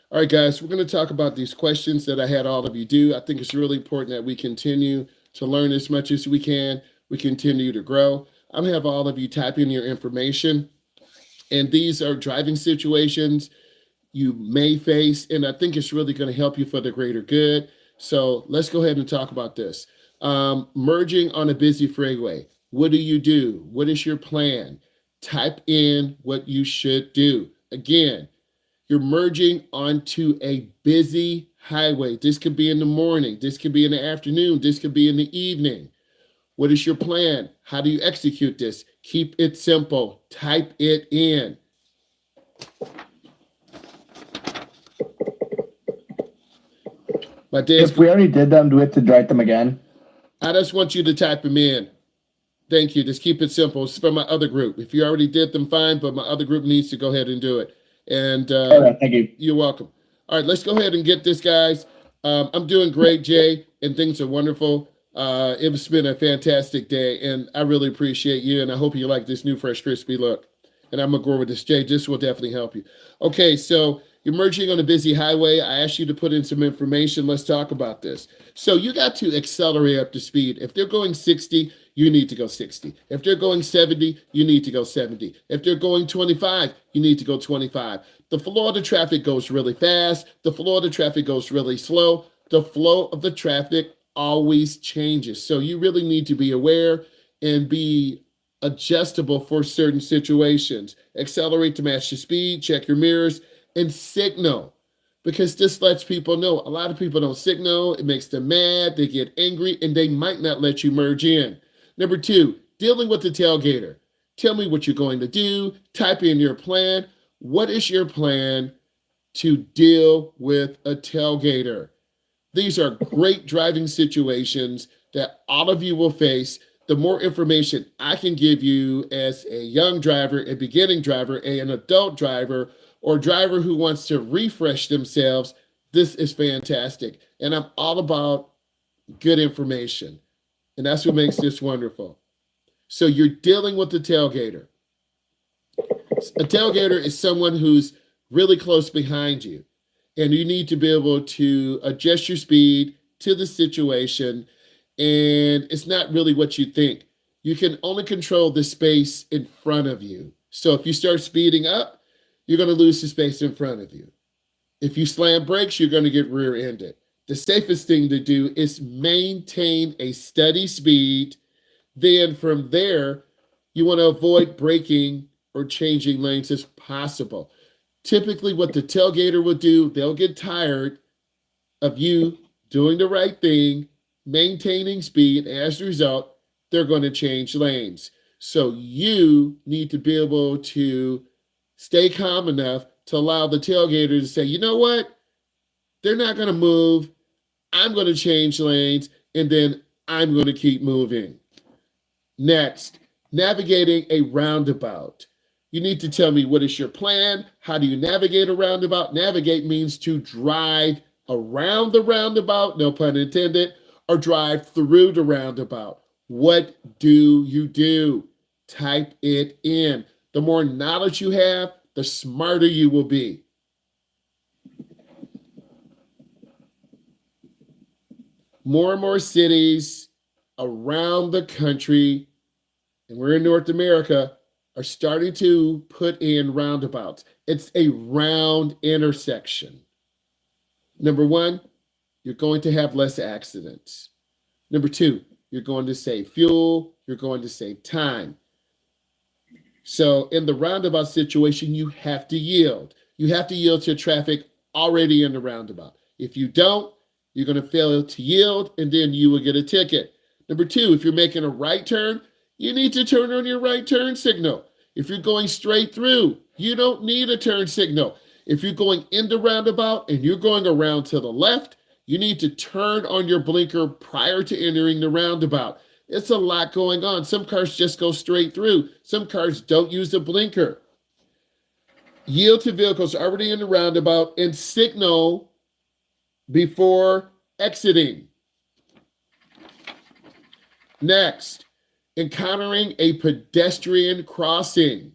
All right, guys, we're going to talk about these questions that I had all of you do. I think it's really important that we continue to learn as much as we can. We continue to grow. I'm going to have all of you type in your information. And these are driving situations you may face. And I think it's really going to help you for the greater good. So let's go ahead and talk about this. Merging on a busy freeway. What do you do? What is your plan? Type in what you should do. Again, you're merging onto a busy highway. This could be in the morning. This could be in the afternoon. This could be in the evening. What is your plan? How do you execute this? Keep it simple. Type it in. If we already did them, do we have to write them again? I just want you to type them in. Thank you. Just keep it simple. It's for my other group. If you already did them, fine, but my other group needs to go ahead and do it. And right, thank you. You're welcome. All right, let's go ahead and get this, guys. I'm doing great, Jay, and things are wonderful. It's been a fantastic day, and I really appreciate you, and I hope you like this new fresh crispy look. And I'm going to go over this, Jay. This will definitely help you. Okay, so you're merging on a busy highway. I asked you to put in some information. Let's talk about this. So you got to accelerate up to speed. If they're going 60, you need to go 60. If they're going 70, you need to go 70. If they're going 25, you need to go 25. The flow of the traffic goes really fast. The flow of the traffic goes really slow. The flow of the traffic always changes. So you really need to be aware and be adjustable for certain situations. Accelerate to match the speed, check your mirrors, and signal. Because this lets people know. A lot of people don't signal. It makes them mad. They get angry, and they might not let you merge in. Number 2, dealing with the tailgater. Tell me what you're going to do. Type in your plan. What is your plan to deal with a tailgater? These are great driving situations that all of you will face. The more information I can give you as a young driver, a beginning driver, an adult driver, or driver who wants to refresh themselves, this is fantastic. And I'm all about good information. And that's what makes this wonderful. So you're dealing with the tailgater. A tailgater is someone who's really close behind you. And you need to be able to adjust your speed to the situation. And it's not really what you think. You can only control the space in front of you. So if you start speeding up, you're going to lose the space in front of you. If you slam brakes, you're going to get rear-ended. The safest thing to do is maintain a steady speed. Then from there, you want to avoid braking or changing lanes as possible. Typically, what the tailgater will do, they'll get tired of you doing the right thing, maintaining speed. As a result, they're going to change lanes. So you need to be able to stay calm enough to allow the tailgater to say, you know what? They're not going to move. I'm going to change lanes, and then I'm going to keep moving. Next, navigating a roundabout. You need to tell me, what is your plan? How do you navigate a roundabout? Navigate means to drive around the roundabout, no pun intended, or drive through the roundabout. What do you do? Type it in. The more knowledge you have, the smarter you will be. More and more cities around the country, and we're in North America, are starting to put in roundabouts. It's a round intersection. Number 1, you're going to have less accidents. Number 2, you're going to save fuel. You're going to save time. So in the roundabout situation, you have to yield. You have to yield to traffic already in the roundabout. If you don't, you're going to fail to yield, and then you will get a ticket. Number 2, if you're making a right turn, you need to turn on your right turn signal. If you're going straight through, you don't need a turn signal. If you're going in the roundabout and you're going around to the left, you need to turn on your blinker prior to entering the roundabout. It's a lot going on. Some cars just go straight through. Some cars don't use a blinker. Yield to vehicles already in the roundabout and signal before exiting. Next, encountering a pedestrian crossing.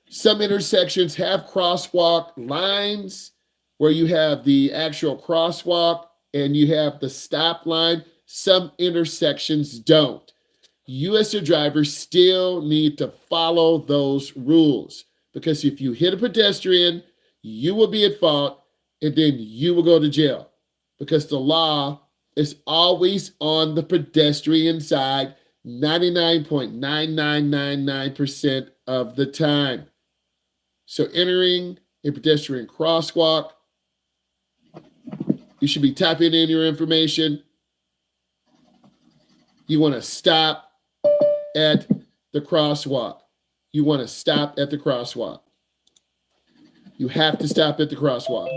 Some intersections have crosswalk lines. where you have the actual crosswalk and you have the stop line. Some intersections don't. You as a driver still need to follow those rules, because if you hit a pedestrian, you will be at fault and then you will go to jail, because the law is always on the pedestrian side 99.9999% of the time. So entering a pedestrian crosswalk, you should be typing in your information. You want to stop at the crosswalk. You want to stop at the crosswalk. You have to stop at the crosswalk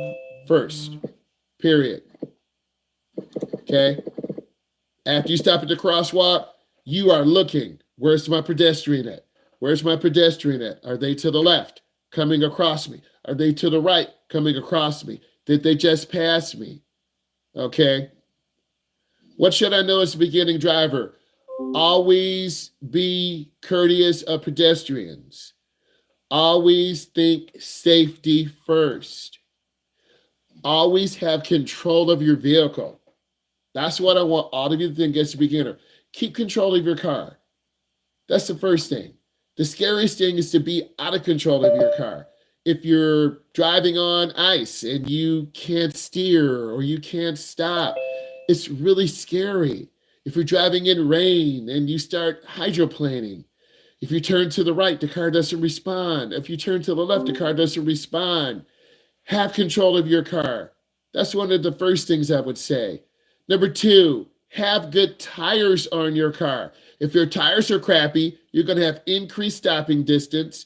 first, period. Okay? After you stop at the crosswalk, you are looking. Where's my pedestrian at? Where's my pedestrian at? Are they to the left, coming across me? Are they to the right, coming across me? Did they just pass me? Okay? What should I know as a beginning driver? Always be courteous of pedestrians. Always think safety first. Always have control of your vehicle. That's what I want all of you to think as a beginner. Keep control of your car. That's the first thing. The scariest thing is to be out of control of your car. If you're driving on ice and you can't steer or you can't stop, it's really scary. If you're driving in rain and you start hydroplaning, if you turn to the right, the car doesn't respond. If you turn to the left, the car doesn't respond. Have control of your car. That's one of the first things I would say. Number two, have good tires on your car. If your tires are crappy, you're going to have increased stopping distance.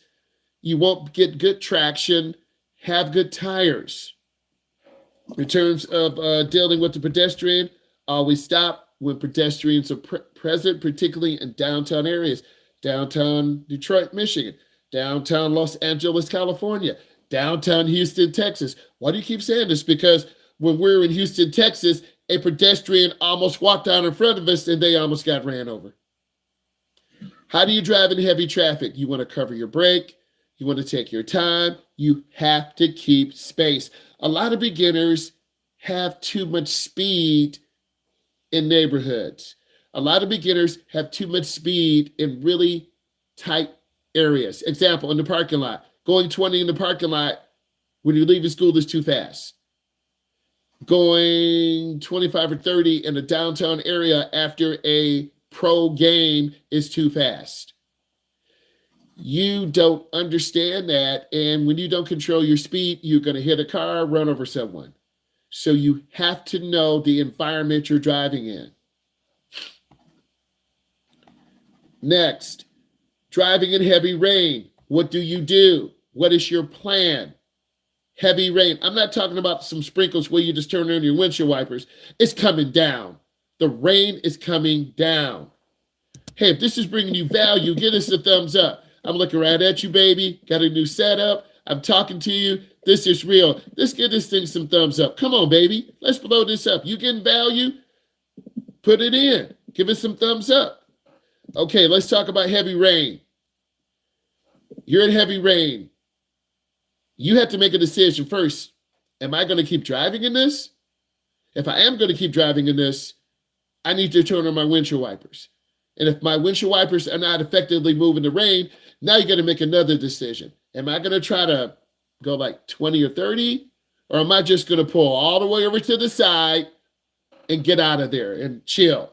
You won't get good traction. Have good tires. In terms of dealing with the pedestrian, always stop when pedestrians are present, particularly in downtown areas. Downtown Detroit, Michigan. Downtown Los Angeles, California. Downtown Houston, Texas. Why do you keep saying this? Because when we were in Houston, Texas, a pedestrian almost walked down in front of us and they almost got ran over. How do you drive in heavy traffic? You want to cover your brake. You want to take your time. You have to keep space. A lot of beginners have too much speed in neighborhoods. A lot of beginners have too much speed in really tight areas. Example, in the parking lot. Going 20 in the parking lot when you leave school is too fast. Going 25 or 30 in a downtown area after a pro game is too fast. You don't understand that, and when you don't control your speed, you're going to hit a car, run over someone. So you have to know the environment you're driving in. Next, driving in heavy rain. What do? What is your plan? Heavy rain. I'm not talking about some sprinkles where you just turn on your windshield wipers. It's coming down. The rain is coming down. Hey, if this is bringing you value, give us a thumbs up. I'm looking right at you, baby. Got a new setup. I'm talking to you. This is real. Let's give this thing some thumbs up. Come on, baby. Let's blow this up. You getting value? Put it in. Give us some thumbs up. Okay, let's talk about heavy rain. You're in heavy rain. You have to make a decision first. Am I going to keep driving in this? If I am going to keep driving in this, I need to turn on my windshield wipers. And if my windshield wipers are not effectively moving the rain, now you got to make another decision. Am I going to try to go like 20 or 30? Or am I just going to pull all the way over to the side and get out of there and chill?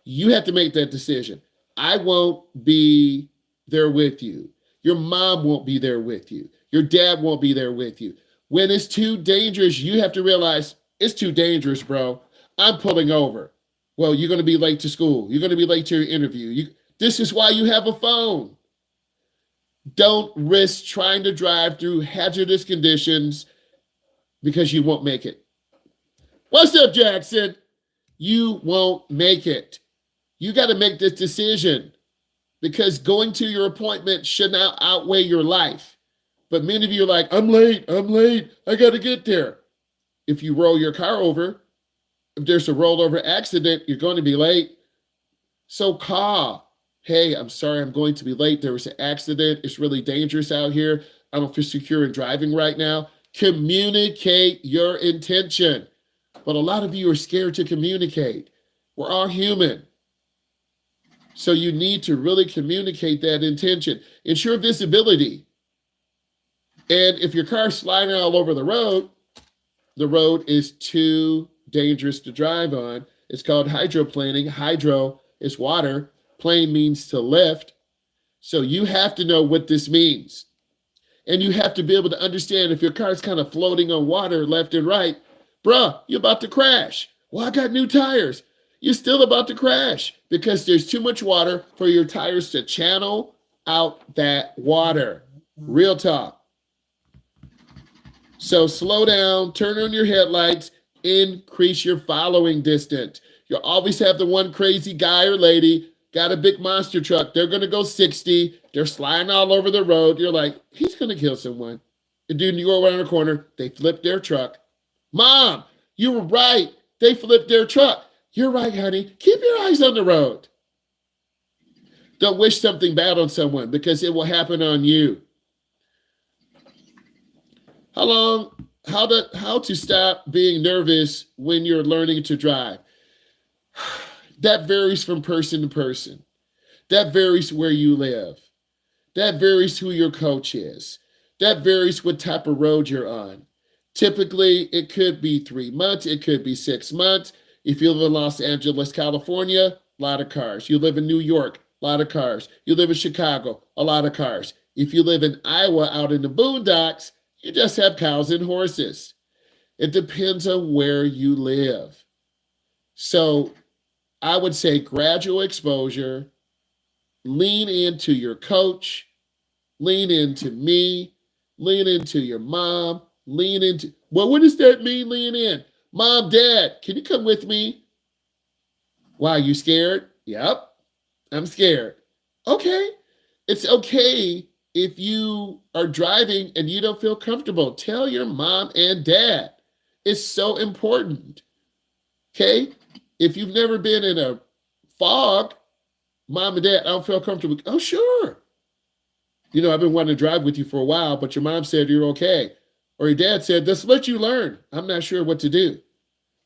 You have to make that decision. I won't be there with you. Your mom won't be there with you. Your dad won't be there with you. When it's too dangerous, you have to realize it's too dangerous, bro. I'm pulling over. Well, you're going to be late to school. You're going to be late to your interview. This is why you have a phone. Don't risk trying to drive through hazardous conditions because you won't make it. What's up, Jackson? You won't make it. You got to make this decision because going to your appointment should not outweigh your life. But many of you are like, I'm late. I got to get there. If you roll your car over, if there's a rollover accident, you're going to be late. So call. Hey, I'm sorry, I'm going to be late. There was an accident. It's really dangerous out here. I don't feel secure in driving right now. Communicate your intention. But a lot of you are scared to communicate. We're all human. So you need to really communicate that intention. Ensure visibility. And if your car's sliding all over the road is too dangerous to drive on. It's called hydroplaning. Hydro is water. Plane means to lift. So you have to know what this means. And you have to be able to understand if your car's kind of floating on water left and right, bruh, you're about to crash. Well, I got new tires. You're still about to crash because there's too much water for your tires to channel out that water. Real talk. So slow down, turn on your headlights, increase your following distance. You'll always have the one crazy guy or lady, got a big monster truck. They're going to go 60. They're sliding all over the road. You're like, he's going to kill someone. And dude, you go around the corner, they flip their truck. Mom, you were right. They flipped their truck. You're right, honey. Keep your eyes on the road. Don't wish something bad on someone because it will happen on you. How to stop being nervous when you're learning to drive? That varies from person to person. That varies where you live. That varies who your coach is. That varies what type of road you're on. Typically, it could be 3 months. It could be 6 months. If you live in Los Angeles, California, a lot of cars. You live in New York, a lot of cars. You live in Chicago, a lot of cars. If you live in Iowa, out in the boondocks, you just have cows and horses. It depends on where you live. So I would say gradual exposure, lean into your coach, lean into me, lean into your mom, well, what does that mean, lean in? Mom, Dad, can you come with me? Why, you scared? Yep, I'm scared. Okay, it's okay if you are driving and you don't feel comfortable. Tell your mom and dad. It's so important. Okay? If you've never been in a fog, mom and dad, I don't feel comfortable. Oh, sure. You know, I've been wanting to drive with you for a while, but your mom said you're okay. Or your dad said, let's let you learn. I'm not sure what to do.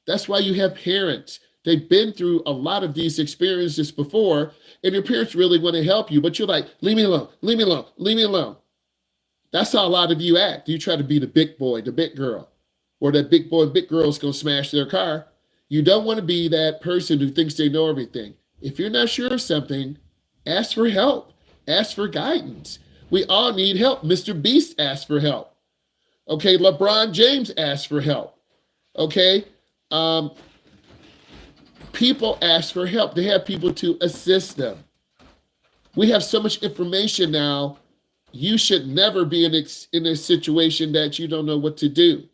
That's why you have parents. They've been through a lot of these experiences before, and your parents really want to help you, but you're like, leave me alone, leave me alone, leave me alone. That's how a lot of you act. You try to be the big boy, the big girl, or that big boy, big girl's going to smash their car. You don't want to be that person who thinks they know everything. If you're not sure of something, ask for help. Ask for guidance. We all need help. Mr. Beast asked for help. Okay, LeBron James asked for help. Okay, people ask for help. They have people to assist them. We have so much information now. You should never be in a situation that you don't know what to do.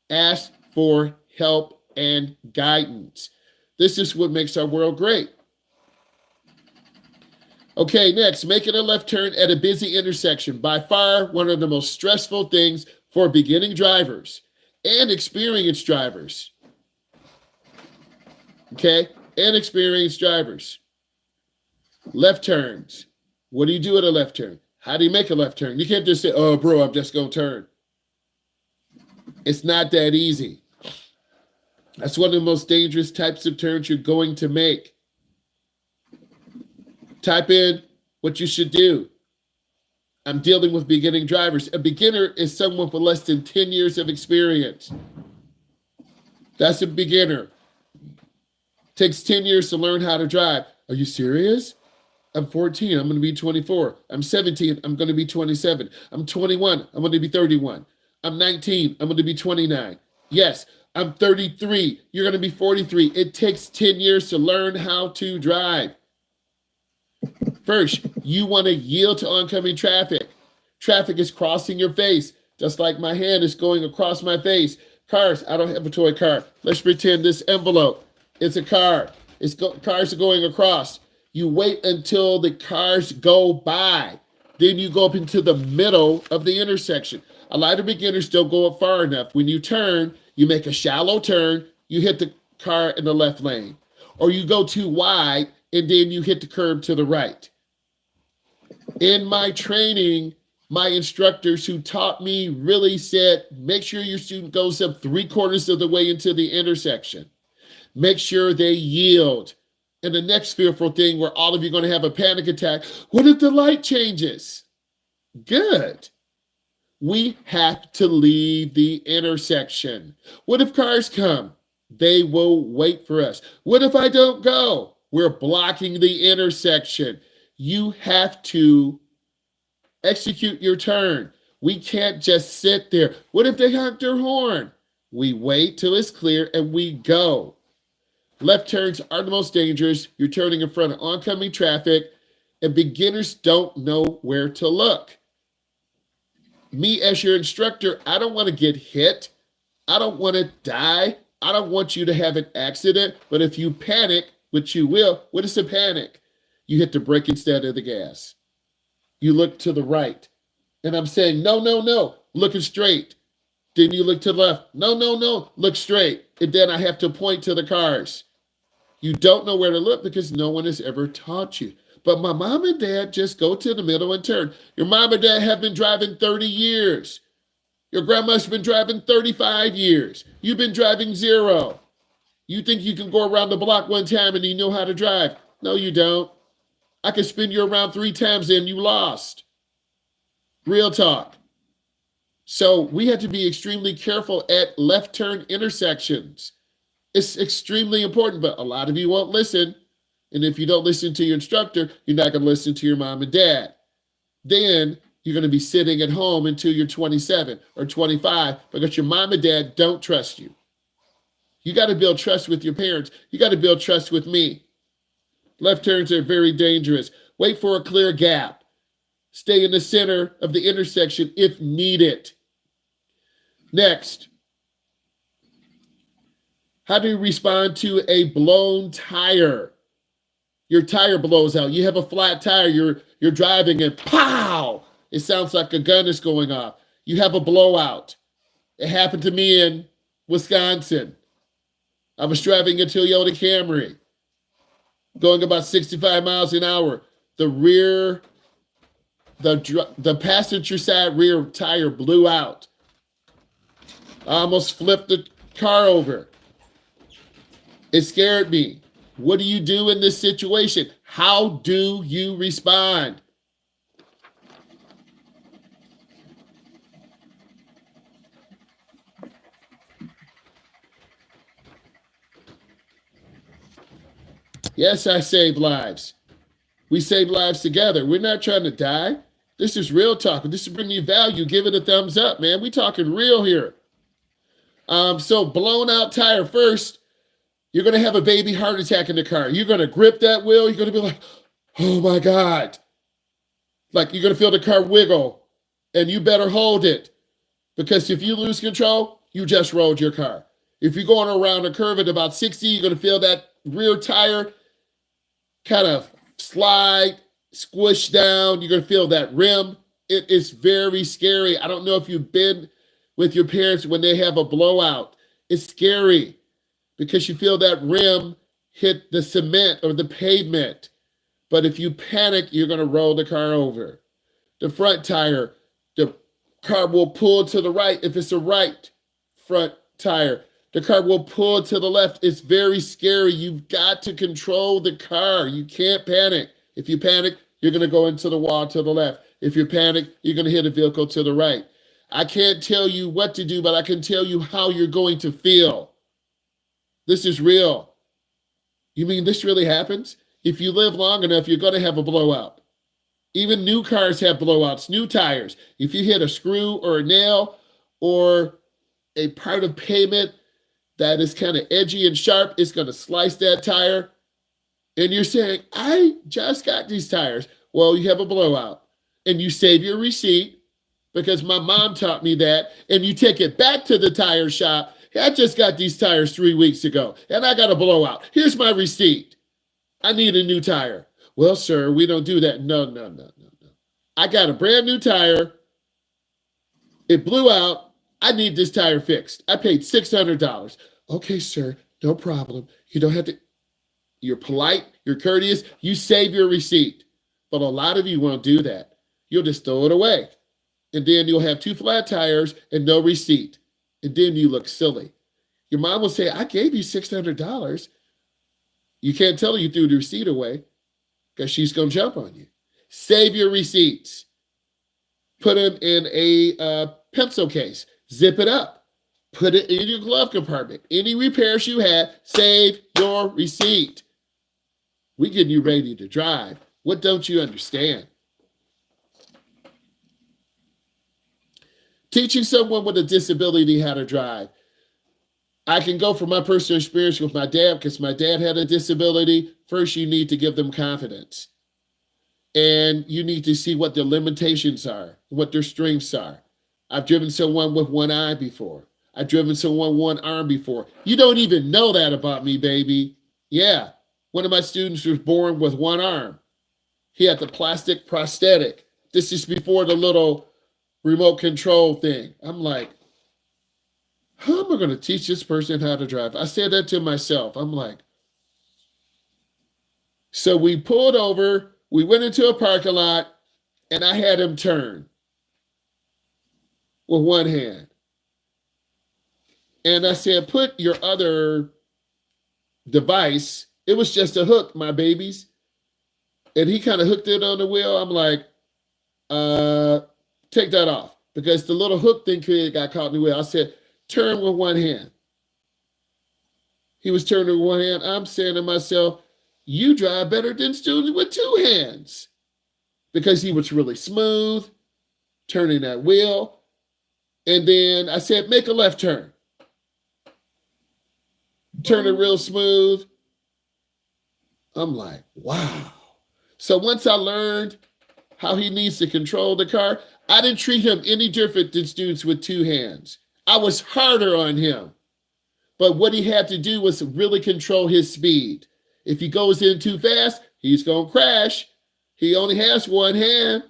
Ask for help and guidance. This is what makes our world great. Okay, next, making a left turn at a busy intersection. By far, one of the most stressful things for beginning drivers and experienced drivers. Okay, and experienced drivers. Left turns. What do you do at a left turn? How do you make a left turn? You can't just say, oh, bro, I'm just going to turn. It's not that easy. That's one of the most dangerous types of turns you're going to make. Type in what you should do. I'm dealing with beginning drivers. A beginner is someone with less than 10 years of experience. That's a beginner. Takes 10 years to learn how to drive. Are you serious? I'm 14. I'm going to be 24. I'm 17. I'm going to be 27. I'm 21. I'm going to be 31. I'm 19. I'm going to be 29. Yes, I'm 33. You're going to be 43. It takes 10 years to learn how to drive. First, you want to yield to oncoming traffic. Traffic is crossing your face, just like my hand is going across my face. Cars, I don't have a toy car. Let's pretend this envelope is a car. Cars are going across. You wait until the cars go by. Then you go up into the middle of the intersection. A lot of beginners don't go up far enough. When you turn, you make a shallow turn, you hit the car in the left lane. Or you go too wide, and then you hit the curb to the right. In my training, My instructors who taught me really said, make sure your student goes up 3/4 of the way into the intersection. Make sure they yield. And the next fearful thing where all of you are going to have a panic attack, what if the light changes? Good. We have to leave the intersection. What if cars come? They will wait for us. What if I don't go? We're blocking the intersection. You have to execute your turn. We can't just sit there. What if they honk their horn? We wait till it's clear and we go. Left turns are the most dangerous. You're turning in front of oncoming traffic, and beginners don't know where to look. Me as your instructor, I don't want to get hit. I don't want to die. I don't want you to have an accident. But if you panic, which you will, what is a panic? You hit the brake instead of the gas. You look to the right. And I'm saying, no, no, no, looking straight. Then you look to the left. No, no, no, look straight. And then I have to point to the cars. You don't know where to look because no one has ever taught you. But my mom and dad just go to the middle and turn. Your mom and dad have been driving 30 years. Your grandma's been driving 35 years. You've been driving 0. You think you can go around the block one time and you know how to drive. No, you don't. I can spin you around 3 times and you lost. Real talk. So we have to be extremely careful at left turn intersections. It's extremely important, but a lot of you won't listen. And if you don't listen to your instructor, you're not going to listen to your mom and dad. Then you're going to be sitting at home until you're 27 or 25 because your mom and dad don't trust you. You got to build trust with your parents. You got to build trust with me. Left turns are very dangerous. Wait for a clear gap. Stay in the center of the intersection if needed. Next, how do you respond to a blown tire? Your tire blows out. You have a flat tire. You're driving and pow! It sounds like a gun is going off. You have a blowout. It happened to me in Wisconsin. I was driving a Toyota Camry, going about 65 miles an hour. The passenger side rear tire blew out. I almost flipped the car over. It scared me. What do you do in this situation? How do you respond? Yes, I save lives. We save lives together. We're not trying to die. This is real talk. This is bringing you value. Give it a thumbs up, man. We talking real here. So blown out tire first. You're going to have a baby heart attack in the car. You're going to grip that wheel. You're going to be like, oh my God. Like you're going to feel the car wiggle and you better hold it because if you lose control, you just rolled your car. If you're going around a curve at about 60, you're going to feel that rear tire kind of slide, squish down. You're going to feel that rim. It is very scary. I don't know if you've been with your parents when they have a blowout. It's scary because you feel that rim hit the cement or the pavement. But if you panic, you're going to roll the car over. The front tire, the car will pull to the right if it's a right front tire. The car will pull to the left. It's very scary. You've got to control the car. You can't panic. If you panic, you're going to go into the wall to the left. If you panic, you're going to hit a vehicle to the right. I can't tell you what to do, but I can tell you how you're going to feel. This is real. You mean this really happens? If you live long enough, you're going to have a blowout. Even new cars have blowouts, new tires. If you hit a screw or a nail or a part of pavement that is kind of edgy and sharp, it's going to slice that tire. And you're saying, I just got these tires. Well, you have a blowout. And you save your receipt because my mom taught me that. And you take it back to the tire shop. I just got these tires 3 weeks ago, and I got a blowout. Here's my receipt. I need a new tire. Well, sir, we don't do that. No. I got a brand new tire. It blew out. I need this tire fixed. I paid $600. Okay, sir, no problem. You don't have to. You're polite. You're courteous. You save your receipt. But a lot of you won't do that. You'll just throw it away. and then you'll have 2 flat tires and no receipt. And then you look silly. Your mom will say, I gave you $600. You can't tell her you threw the receipt away because she's going to jump on you. Save your receipts. Put them in a pencil case. Zip it up. Put it in your glove compartment. Any repairs you had, save your receipt. We getting you ready to drive. What don't you understand? Teaching someone with a disability how to drive. I can go from my personal experience with my dad because my dad had a disability. First, you need to give them confidence. And you need to see what their limitations are, what their strengths are. I've driven someone with one eye before. I've driven someone one arm before. You don't even know that about me, baby. Yeah, one of my students was born with one arm. He had the plastic prosthetic. This is before the little remote control thing. I'm like, how am I going to teach this person how to drive? I said that to myself. I'm like, so we pulled over, we went into a parking lot, and I had him turn with one hand. And I said, put your other device. It was just a hook, my babies. And he kind of hooked it on the wheel. I'm like, take that off. Because the little hook thing got caught in the wheel. I said, turn with one hand. He was turning with one hand. I'm saying to myself, you drive better than students with 2 hands. Because he was really smooth, turning that wheel. And then I said, make a left turn. Turn it real smooth. I'm like, wow. So once I learned how he needs to control the car, I didn't treat him any different than students with 2 hands. I was harder on him. But what he had to do was really control his speed. If he goes in too fast, he's going to crash. He only has one hand.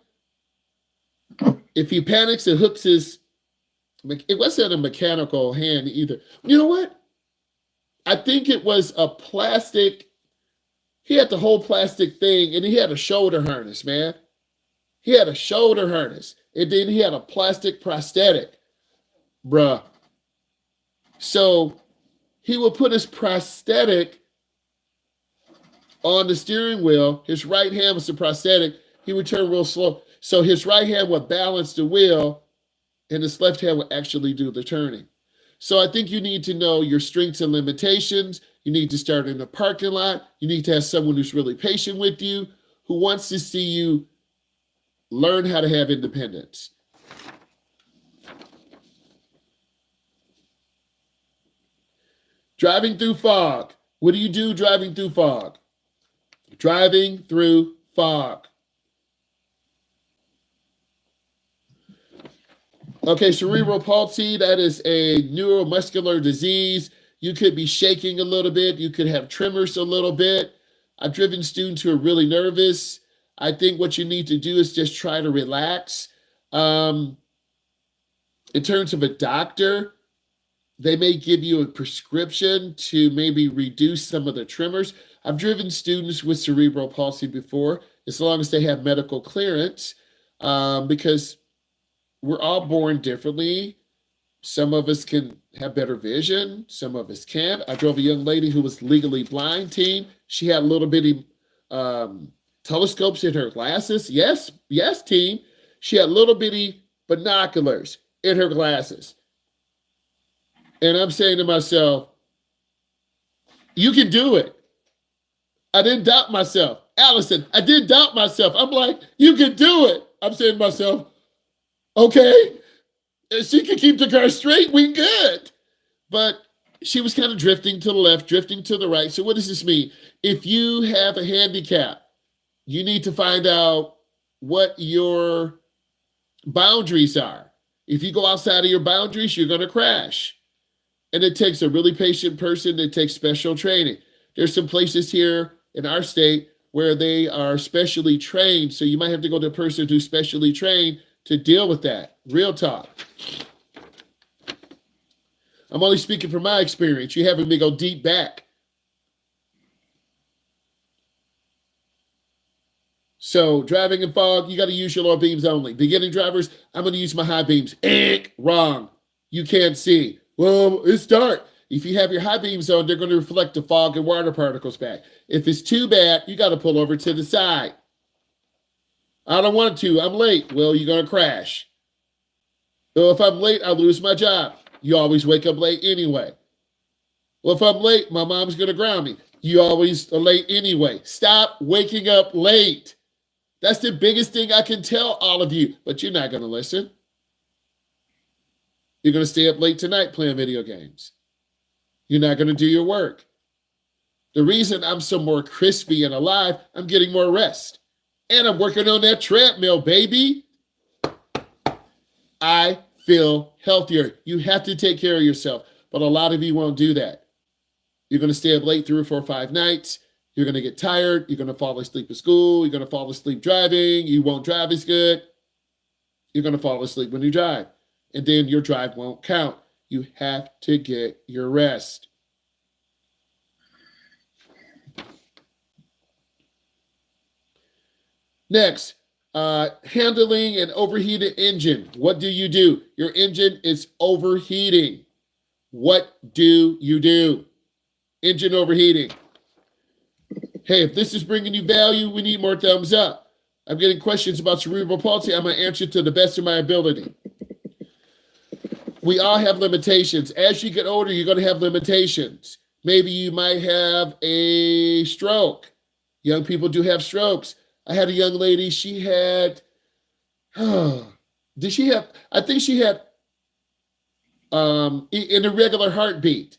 If he panics and hooks his, it wasn't a mechanical hand either. You know what? I think it was a plastic. He had the whole plastic thing, and he had a shoulder harness, man. He had a shoulder harness, and then he had a plastic prosthetic, bruh. So he would put his prosthetic on the steering wheel. His right hand was the prosthetic. He would turn real slow. So his right hand would balance the wheel, and his left hand would actually do the turning. So I think you need to know your strengths and limitations. You need to start in the parking lot. You need to have someone who's really patient with you, who wants to see you learn how to have independence. Driving through fog. What do you do driving through fog? Driving through fog. Okay, cerebral palsy, that is a neuromuscular disease. You could be shaking a little bit. You could have tremors a little bit. I've driven students who are really nervous. I think what you need to do is just try to relax. In terms of a doctor, they may give you a prescription to maybe reduce some of the tremors. I've driven students with cerebral palsy before, as long as they have medical clearance, because we're all born differently. Some of us can have better vision. Some of us can't. I drove a young lady who was legally blind, team. She had little bitty telescopes in her glasses. Yes, team. She had little bitty binoculars in her glasses. And I'm saying to myself, you can do it. I didn't doubt myself. Allison, I didn't doubt myself. I'm like, you can do it. I'm saying to myself, okay, if she can keep the car straight, we good. But she was kind of drifting to the left, drifting to the right. So what does this mean? If you have a handicap, you need to find out what your boundaries are. If you go outside of your boundaries, you're going to crash. And it takes a really patient person that takes special training. There's some places here in our state where they are specially trained. So you might have to go to a person who's specially trained to deal with that. Real talk. I'm only speaking from my experience. You're having me go deep back. So driving in fog, you got to use your low beams only. Beginning drivers, I'm going to use my high beams. Wrong. You can't see. Well, it's dark. If you have your high beams on, they're going to reflect the fog and water particles back. If it's too bad, you got to pull over to the side. I don't want to. I'm late. Well, you're going to crash. Well, if I'm late, I lose my job. You always wake up late anyway. Well, if I'm late, my mom's going to ground me. You always are late anyway. Stop waking up late. That's the biggest thing I can tell all of you, but you're not going to listen. You're going to stay up late tonight playing video games. You're not going to do your work. The reason I'm so more crispy and alive, I'm getting more rest. And I'm working on that treadmill, baby. I feel healthier. You have to take care of yourself, but a lot of you won't do that. You're going to stay up late 3 or 4 or 5 nights. You're going to get tired. You're going to fall asleep at school. You're going to fall asleep driving. You won't drive as good. You're going to fall asleep when you drive. And then your drive won't count. You have to get your rest. Next, handling an overheated engine. What do? Your engine is overheating. What do? Engine overheating. Hey, if this is bringing you value, we need more thumbs up. I'm getting questions about cerebral palsy. I'm going to answer to the best of my ability. We all have limitations. As you get older, you're going to have limitations. Maybe you might have a stroke. Young people do have strokes. I had a young lady, she had, I think she had an irregular heartbeat.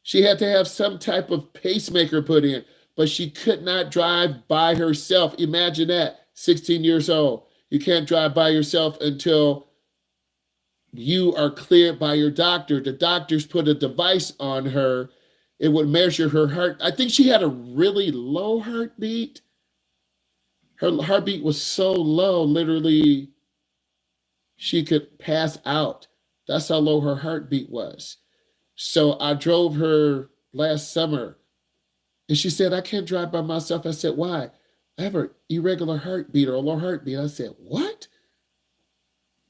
She had to have some type of pacemaker put in, but she could not drive by herself. Imagine that, 16 years old. You can't drive by yourself until you are cleared by your doctor. The doctors put a device on her. It would measure her heart. I think she had a really low heartbeat. Her heartbeat was so low, literally, she could pass out. That's how low her heartbeat was. So I drove her last summer, and she said, I can't drive by myself. I said, why? I have an irregular heartbeat or a low heartbeat. I said, what?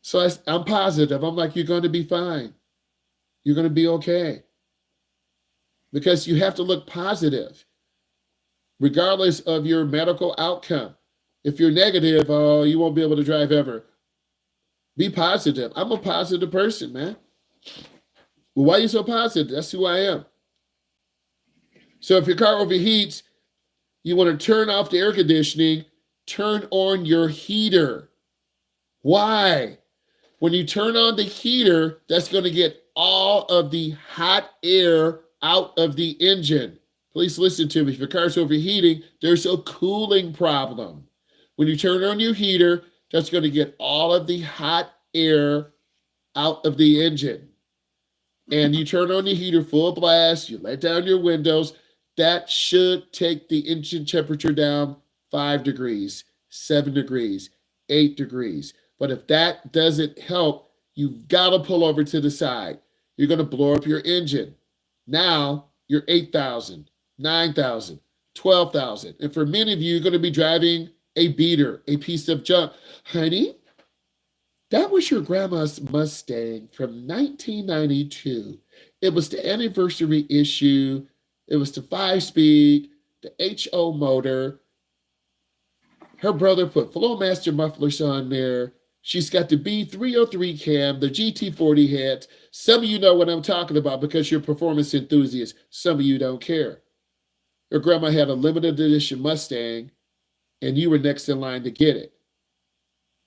So I'm positive. I'm like, you're going to be fine. You're going to be okay. Because you have to look positive, regardless of your medical outcome. If you're negative, oh, you won't be able to drive ever. Be positive. I'm a positive person, man. Well, why are you so positive? That's who I am. So if your car overheats, you want to turn off the air conditioning, turn on your heater. Why? When you turn on the heater, that's going to get all of the hot air out of the engine. Please listen to me. If your car's overheating, there's a cooling problem. When you turn on your heater, that's going to get all of the hot air out of the engine. And you turn on the heater full blast, you let down your windows, that should take the engine temperature down 5 degrees, 7 degrees, 8 degrees. But if that doesn't help, you've got to pull over to the side. You're going to blow up your engine. Now you're 8,000, 9,000, 12,000. And for many of you, you're going to be driving a beater, a piece of junk. Honey, that was your grandma's Mustang from 1992. It was the anniversary issue. It was the 5-speed, the HO motor. Her brother put Flowmaster mufflers on there. She's got the B303 cam, the GT40 heads. Some of you know what I'm talking about because you're performance enthusiasts. Some of you don't care. Your grandma had a limited edition Mustang, and you were next in line to get it.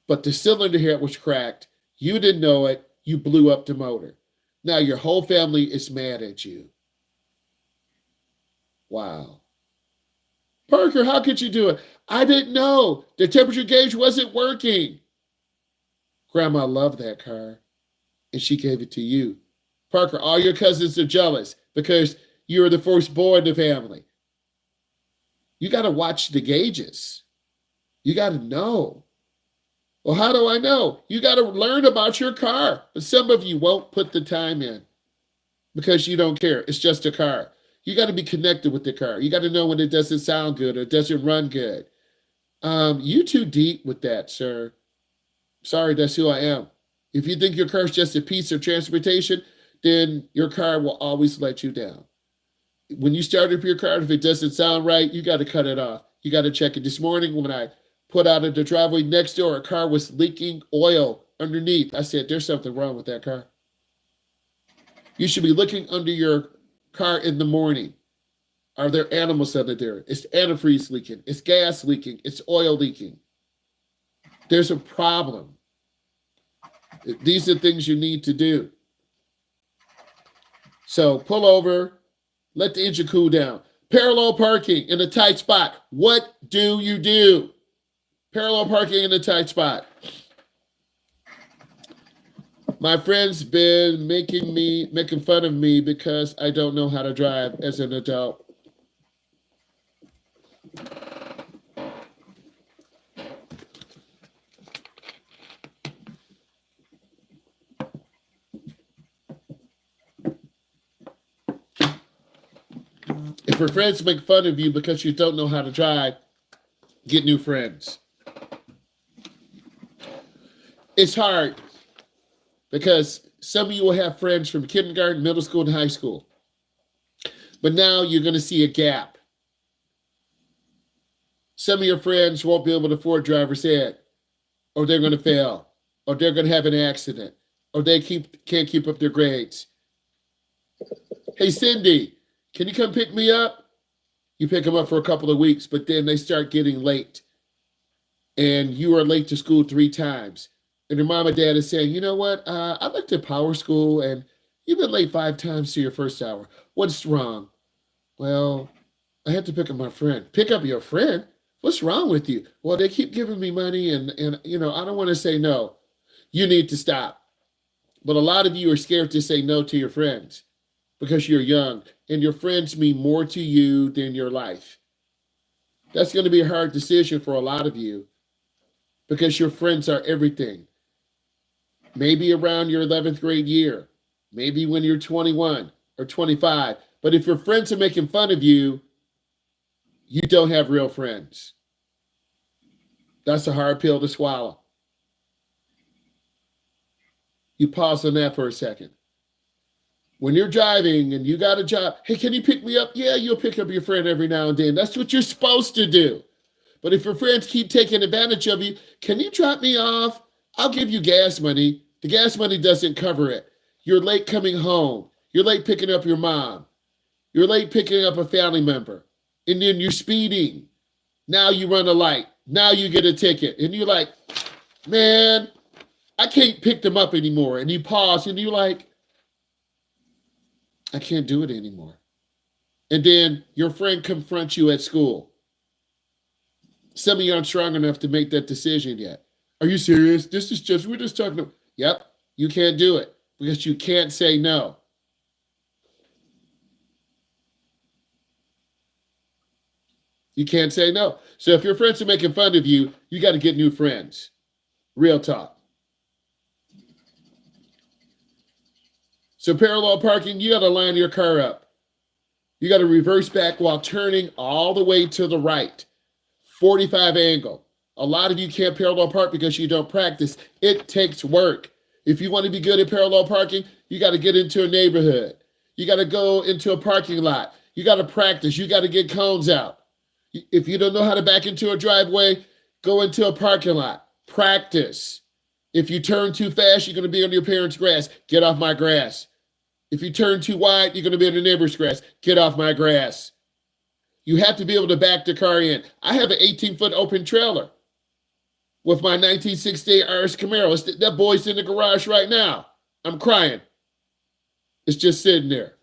But the cylinder head was cracked. You didn't know it. You blew up the motor. Now your whole family is mad at you. Wow. Parker, how could you do it? I didn't know. The temperature gauge wasn't working. Grandma loved that car, and she gave it to you. Parker, all your cousins are jealous because you're the first boy in the family. You got to watch the gauges. You got to know. Well, how do I know? You got to learn about your car. But some of you won't put the time in because you don't care. It's just a car. You got to be connected with the car. You got to know when it doesn't sound good or it doesn't run good. You too deep with that, sir. Sorry, that's who I am. If you think your car's just a piece of transportation, then your car will always let you down. When you start up your car, if it doesn't sound right, you got to cut it off. You got to check it. This morning, when I put out of the driveway next door, a car was leaking oil underneath. I said, there's something wrong with that car. You should be looking under your car in the morning. Are there animals under there? It's antifreeze leaking. It's gas leaking. It's oil leaking. There's a problem. These are things you need to do. So pull over, let the engine cool down. Parallel parking in a tight spot. What do you do? Parallel parking in a tight spot. My friend's been making fun of me because I don't know how to drive as an adult. If your friends make fun of you because you don't know how to drive, get new friends. It's hard because some of you will have friends from kindergarten, middle school, and high school. But now you're going to see a gap. Some of your friends won't be able to afford driver's ed, or they're going to fail, or they're going to have an accident, or they can't keep up their grades. Hey, Cindy, can you come pick me up? You pick them up for a couple of weeks, but then they start getting late. And you are late to school 3 times. And your mom and dad is saying, you know what? I looked at Power School and you've been late 5 times to your first hour. What's wrong? Well, I had to pick up my friend. Pick up your friend? What's wrong with you? Well, they keep giving me money and you know, I don't want to say no. You need to stop. But a lot of you are scared to say no to your friends because you're young and your friends mean more to you than your life. That's going to be a hard decision for a lot of you because your friends are everything. Maybe around your 11th grade year, maybe when you're 21 or 25. But if your friends are making fun of you, you don't have real friends. That's a hard pill to swallow. You pause on that for a second. When you're driving and you got a job, hey, can you pick me up? Yeah, you'll pick up your friend every now and then. That's what you're supposed to do. But if your friends keep taking advantage of you, can you drop me off? I'll give you gas money. The gas money doesn't cover it. You're late coming home. You're late picking up your mom. You're late picking up a family member. And then you're speeding. Now you run a light. Now you get a ticket. And you're like, man, I can't pick them up anymore. And you pause and you're like, I can't do it anymore. And then your friend confronts you at school. Some of you aren't strong enough to make that decision yet. Are you serious? We're just talking about, yep, you can't do it because you can't say no. You can't say no. So if your friends are making fun of you, you got to get new friends. Real talk. So parallel parking, you got to line your car up. You got to reverse back while turning all the way to the right. 45 angle. A lot of you can't parallel park because you don't practice. It takes work. If you want to be good at parallel parking, you got to get into a neighborhood. You got to go into a parking lot. You got to practice. You got to get cones out. If you don't know how to back into a driveway, go into a parking lot. Practice. If you turn too fast, you're going to be on your parents' grass. Get off my grass. If you turn too wide, you're going to be on the neighbor's grass. Get off my grass. You have to be able to back the car in. I have an 18-foot open trailer with my 1968 RS Camaro. That boy's in the garage right now. I'm crying. It's just sitting there.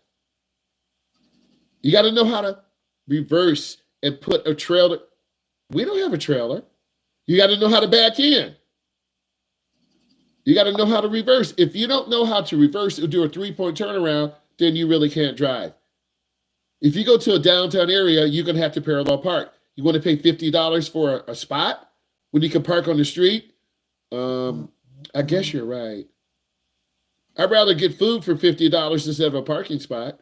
You got to know how to reverse and put a trailer. We don't have a trailer. You got to know how to back in. You got to know how to reverse. If you don't know how to reverse or do a 3-point turnaround, then you really can't drive. If you go to a downtown area, you're going to have to parallel park. You want to pay $50 for a spot when you can park on the street? I guess you're right. I'd rather get food for $50 instead of a parking spot.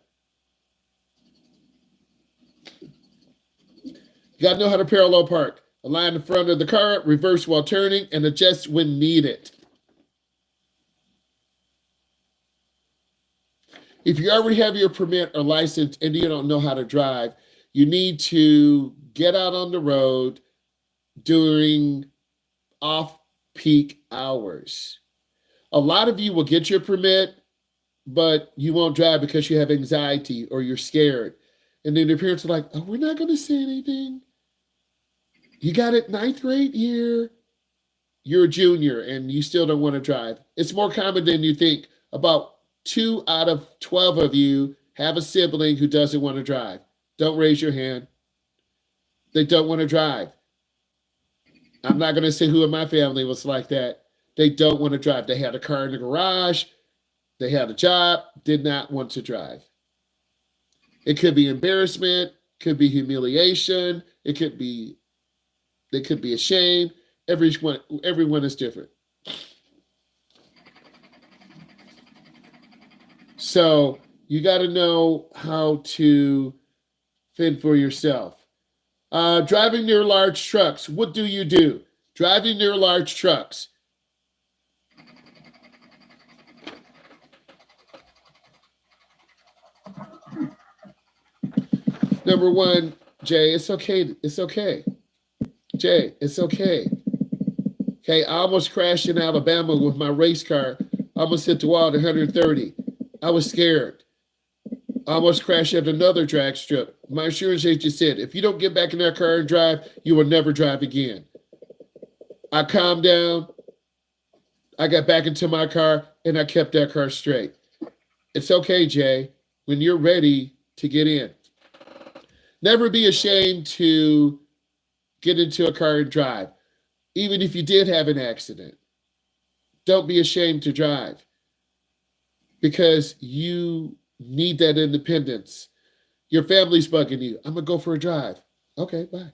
You got to know how to parallel park. Align the front of the car, reverse while turning, and adjust when needed. If you already have your permit or license and you don't know how to drive, you need to get out on the road during off-peak hours. A lot of you will get your permit, but you won't drive because you have anxiety or you're scared. And then your parents are like, oh, we're not going to say anything. You got it 9th grade year. You're a junior and you still don't want to drive. It's more common than you think. About 2 out of 12 of you have a sibling who doesn't want to drive. Don't raise your hand. They don't want to drive. I'm not going to say who in my family was like that. They don't want to drive. They had a car in the garage. They had a job, did not want to drive. It could be embarrassment, could be humiliation, they could be ashamed. Everyone is different. So you got to know how to fend for yourself. Driving near large trucks. What do you do? Driving near large trucks. Number one, Jay, it's okay. It's okay. Jay, it's okay. Okay, I almost crashed in Alabama with my race car. I almost hit the wall at 130. I was scared. I almost crashed at another drag strip. My insurance agent said, if you don't get back in that car and drive, you will never drive again. I calmed down. I got back into my car, and I kept that car straight. It's okay, Jay, when you're ready to get in. Never be ashamed to get into a car and drive, even if you did have an accident. Don't be ashamed to drive because you need that independence. Your family's bugging you. I'm going to go for a drive. Okay, bye.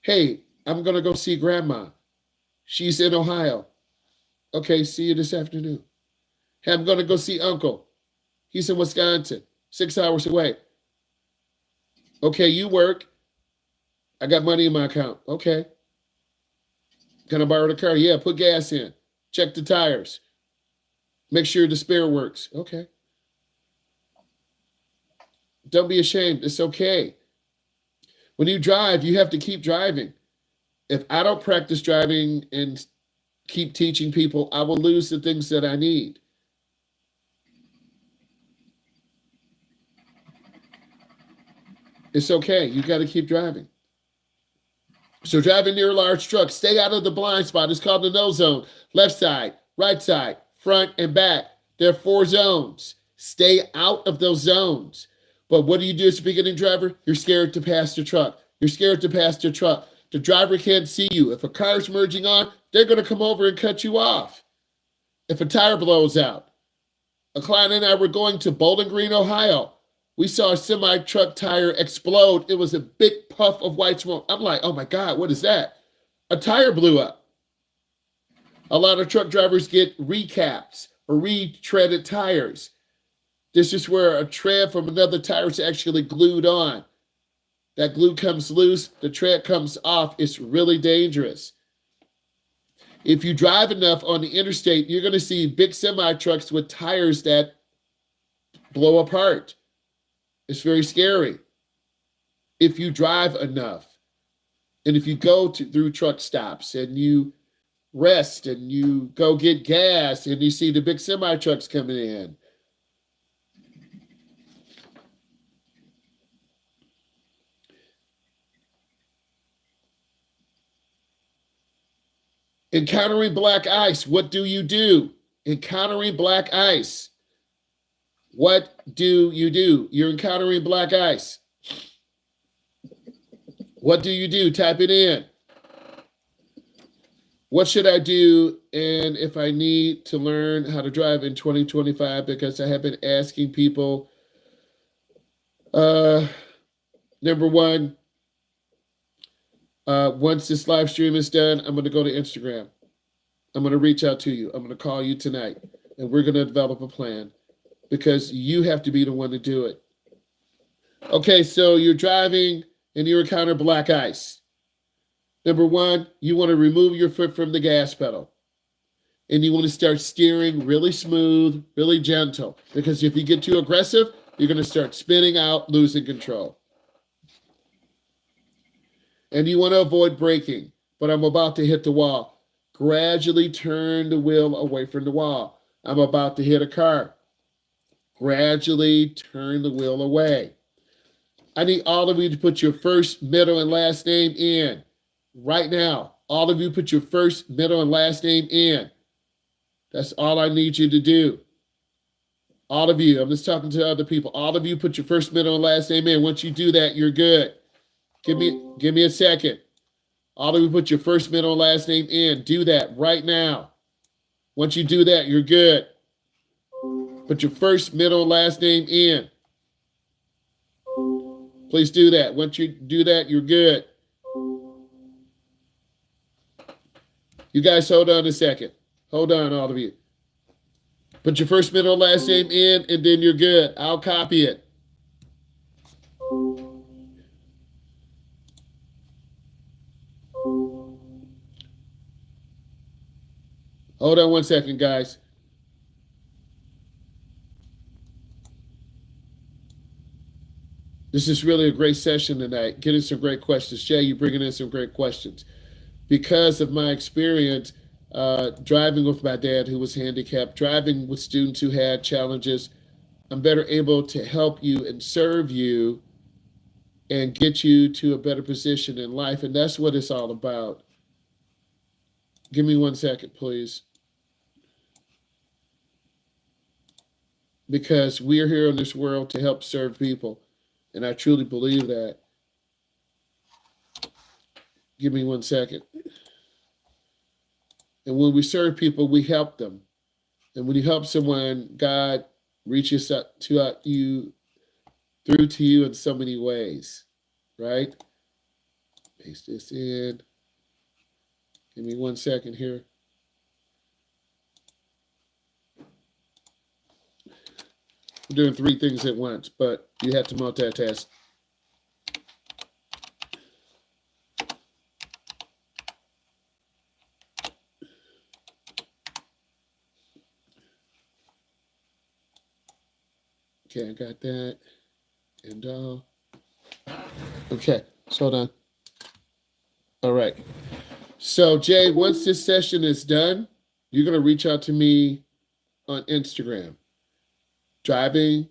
Hey, I'm going to go see grandma. She's in Ohio. Okay, see you this afternoon. Hey, I'm going to go see uncle. He's in Wisconsin, 6 hours away. Okay, you work. I got money in my account. Okay. Can I borrow the car? Yeah, put gas in. Check the tires. Make sure the spare works. Okay. Don't be ashamed. It's okay. When you drive, you have to keep driving. If I don't practice driving and keep teaching people, I will lose the things that I need. It's okay. You got to keep driving. So driving near a large truck, stay out of the blind spot. It's called the no zone. Left side, right side, front, and back. There are 4 zones. Stay out of those zones. But what do you do as a beginning driver? You're scared to pass the truck. You're scared to pass the truck. The driver can't see you. If a car's merging on, they're going to come over and cut you off. If a tire blows out. A client and I were going to Bowling Green, Ohio. We saw a semi-truck tire explode. It was a big puff of white smoke. I'm like, oh my God, what is that? A tire blew up. A lot of truck drivers get recaps or retreaded tires. This is where a tread from another tire is actually glued on. That glue comes loose, the tread comes off. It's really dangerous. If you drive enough on the interstate, you're going to see big semi-trucks with tires that blow apart. It's very scary. If you drive enough, and if you go through truck stops and you rest and you go get gas and you see the big semi-trucks coming in. Encountering black ice, what do you do? Encountering black ice. What do you do? You're encountering black ice. What do you do? Type it in. What should I do? And if I need to learn how to drive in 2025, because I have been asking people, number one, once this live stream is done, I'm going to go to Instagram. I'm going to reach out to you. I'm going to call you tonight, and we're going to develop a plan because you have to be the one to do it. Okay, so you're driving and you encounter black ice. Number one, you want to remove your foot from the gas pedal. And you want to start steering really smooth, really gentle. Because if you get too aggressive, you're going to start spinning out, losing control. And you want to avoid braking. But I'm about to hit the wall. Gradually turn the wheel away from the wall. I'm about to hit a car. Gradually turn the wheel away. I need all of you to put your first, middle, and last name in. Right now, all of you put your first, middle, and last name in. That's all I need you to do. All of you, I'm just talking to other people. All of you put your first, middle, and last name in. Once you do that, you're good. Give me a second. All of you put your first, middle, and last name in. Do that right now. Once you do that, you're good. Put your first, middle, and last name in. Please do that. Once you do that, you're good. You guys hold on a second. Hold on, all of you. Put your first, middle, and last name in, and then you're good. I'll copy it. Hold on one second, guys. This is really a great session tonight. Getting some great questions. Jay, you're bringing in some great questions. Because of my experience driving with my dad who was handicapped, driving with students who had challenges, I'm better able to help you and serve you and get you to a better position in life. And that's what it's all about. Give me 1 second, please. Because we're here in this world to help serve people. And I truly believe that. Give me 1 second. And when we serve people, we help them. And when you help someone, God reaches out to you, through to you in so many ways, right? Paste this in. Give me 1 second here. I'm doing 3 things at once, but you have to multitask. Okay, I got that. And okay, so hold on. All right. So Jay, once this session is done, you're gonna reach out to me on Instagram. Driving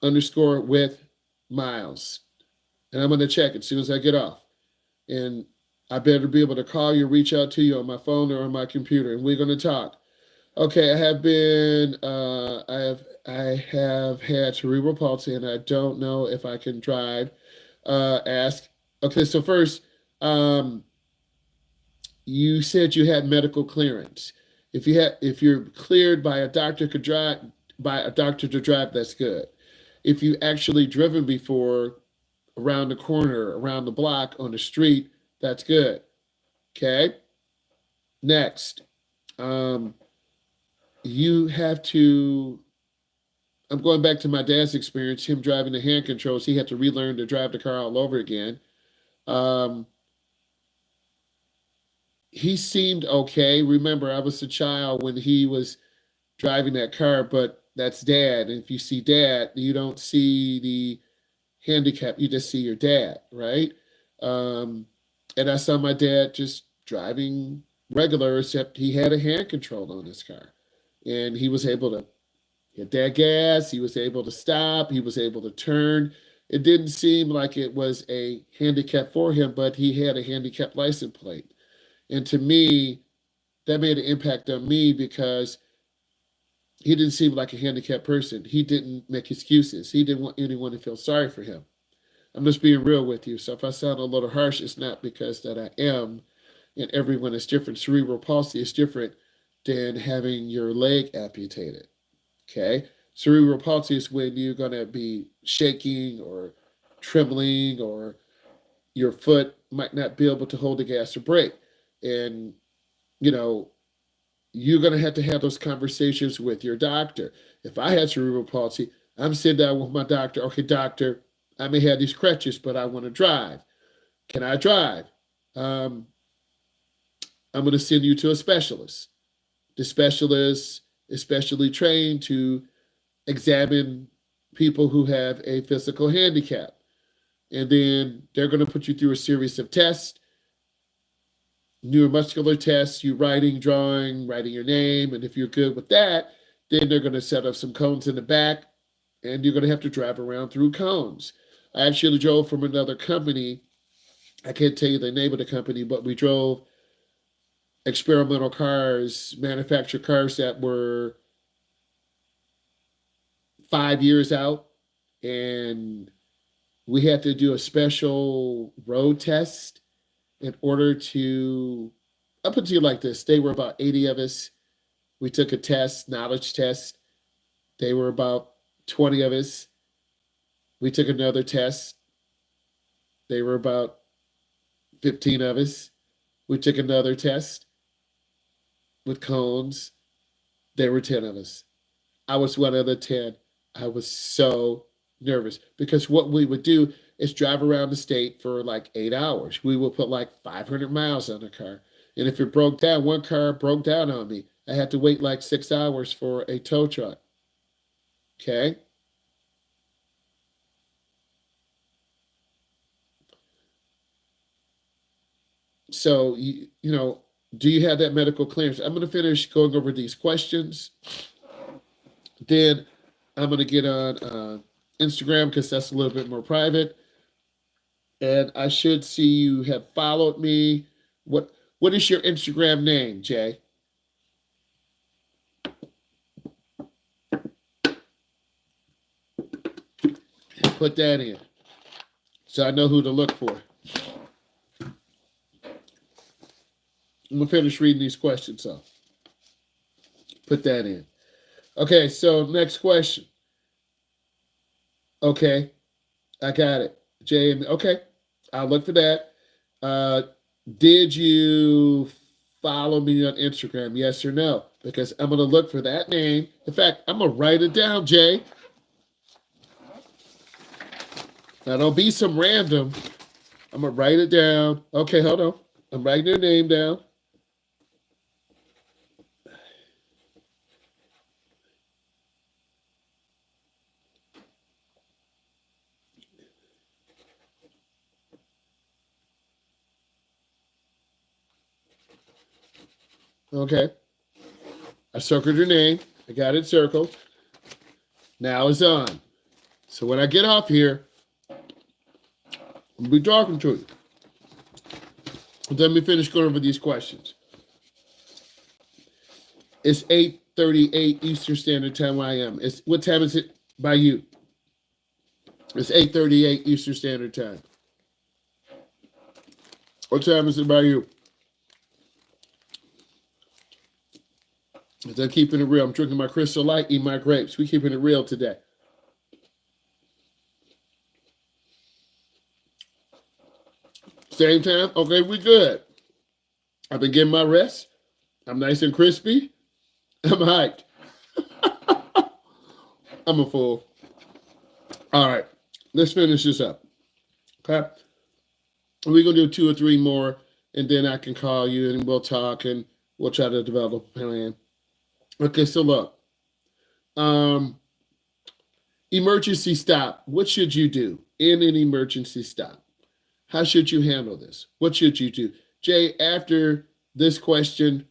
underscore with Myles. And I'm gonna check as soon as I get off. And I better be able to call you, reach out to you on my phone or on my computer, and we're gonna talk. Okay, I have had cerebral palsy, and I don't know if I can drive. Ask. Okay, so first, you said you had medical clearance. If you're cleared by a doctor to drive, that's good. If you actually driven before around the corner, around the block, on the street, that's good. Okay. Next, you have to. I'm going back to my dad's experience. Him driving the hand controls, he had to relearn to drive the car all over again. He seemed okay. Remember, I was a child when he was driving that car, but that's dad. And if you see dad, you don't see the handicap, you just see your dad, right? And I saw my dad just driving regular, except he had a hand control on his car. And he was able to hit that gas, he was able to stop, he was able to turn. It didn't seem like it was a handicap for him, but he had a handicap license plate. And to me, that made an impact on me because he didn't seem like a handicapped person. He didn't make excuses. He didn't want anyone to feel sorry for him. I'm just being real with you. So if I sound a little harsh, it's not because that I am, and everyone is different. Cerebral palsy is different than having your leg amputated. Okay? Cerebral palsy is when you're going to be shaking or trembling, or your foot might not be able to hold the gas or brake. And, you're going to have those conversations with your doctor. If I had cerebral palsy, I'm sitting down with my doctor. Okay, doctor, I may have these crutches, but I want to drive. Can I drive? I'm going to send you to a specialist. The specialist is specially trained to examine people who have a physical handicap. And then they're going to put you through a series of tests, neuromuscular tests, you writing, drawing, writing your name. And if you're good with that, then they're going to set up some cones in the back, and you're going to have to drive around through cones. I actually drove from another company. I can't tell you the name of the company, but we drove experimental cars, manufactured cars that were 5 years out. And we had to do a special road test in order to, I'll put it to you like this. They were about 80 of us. We took a test, knowledge test. They were about 20 of us. We took another test. They were about 15 of us. We took another test with cones. There were 10 of us. I was one of the 10. I was so nervous because what we would do is drive around the state for like 8 hours. We would put like 500 miles on the car. And if it broke down, one car broke down on me. I had to wait like 6 hours for a tow truck. Okay? So, do you have that medical clearance? I'm going to finish going over these questions. Then I'm going to get on Instagram because that's a little bit more private. And I should see you have followed me. What is your Instagram name, Jay? Put that in so I know who to look for. I'm going to finish reading these questions up. Put that in. Okay, so next question. Okay, I got it. Jay, okay, I'll look for that. Did you follow me on Instagram? Yes or no? Because I'm going to look for that name. In fact, I'm going to write it down, Jay. Now, don't be some random. I'm going to write it down. Okay, hold on. I'm writing your name down. Okay. I circled your name. I got it circled. Now it's on. So when I get off here, I'll be talking to you. Let me finish going over these questions. It's 8:38 Eastern Standard Time where I am. What time is it by you? It's 8:38 Eastern Standard Time. What time is it by you? They're keeping it real. I'm drinking my Crystal Light, eating my grapes. We keeping it real today. Same time? Okay, we good. I've been getting my rest. I'm nice and crispy. I'm hyped. I'm a fool. All right, let's finish this up. Okay? We're going to do 2 or 3 more, and then I can call you, and we'll talk, and we'll try to develop a plan. Okay, so look. Emergency stop. What should you do in an emergency stop? How should you handle this? What should you do? Jay, after this question,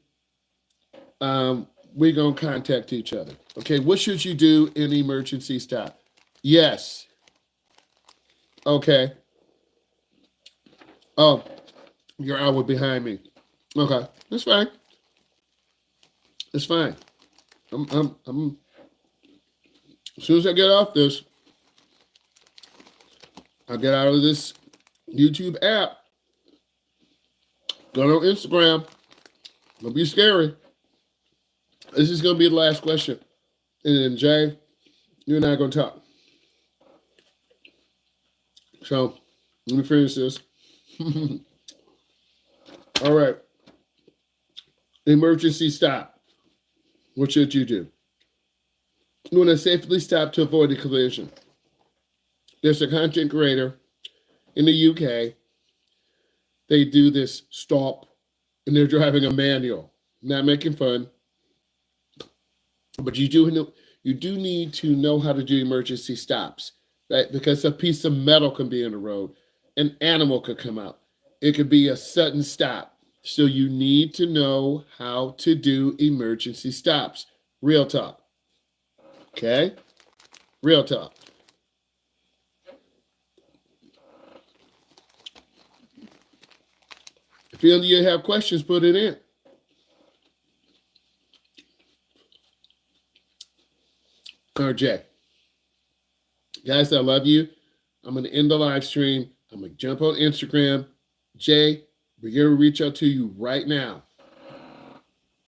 we're going to contact each other. Okay, what should you do in emergency stop? Yes. Okay. Oh, you're hour behind me. Okay, that's fine. It's fine. I'm as soon as I get off this, I'll get out of this YouTube app. Go on Instagram. Don't be scary. This is going to be the last question. And then, Jay, you and I are going to talk. So, let me finish this. All right. Emergency stop. What should you do? You want to safely stop to avoid a collision. There's a content creator in the UK they do this stop and they're driving a manual. Not making fun, but you do need to know how to do emergency stops, right? Because a piece of metal can be in the road, an animal could come out, it could be a sudden stop. So you need to know how to do emergency stops. Real talk. Okay? Real talk. If you have questions, put it in. RJ. Guys, I love you. I'm going to end the live stream. I'm going to jump on Instagram. Jay, we're going to reach out to you right now.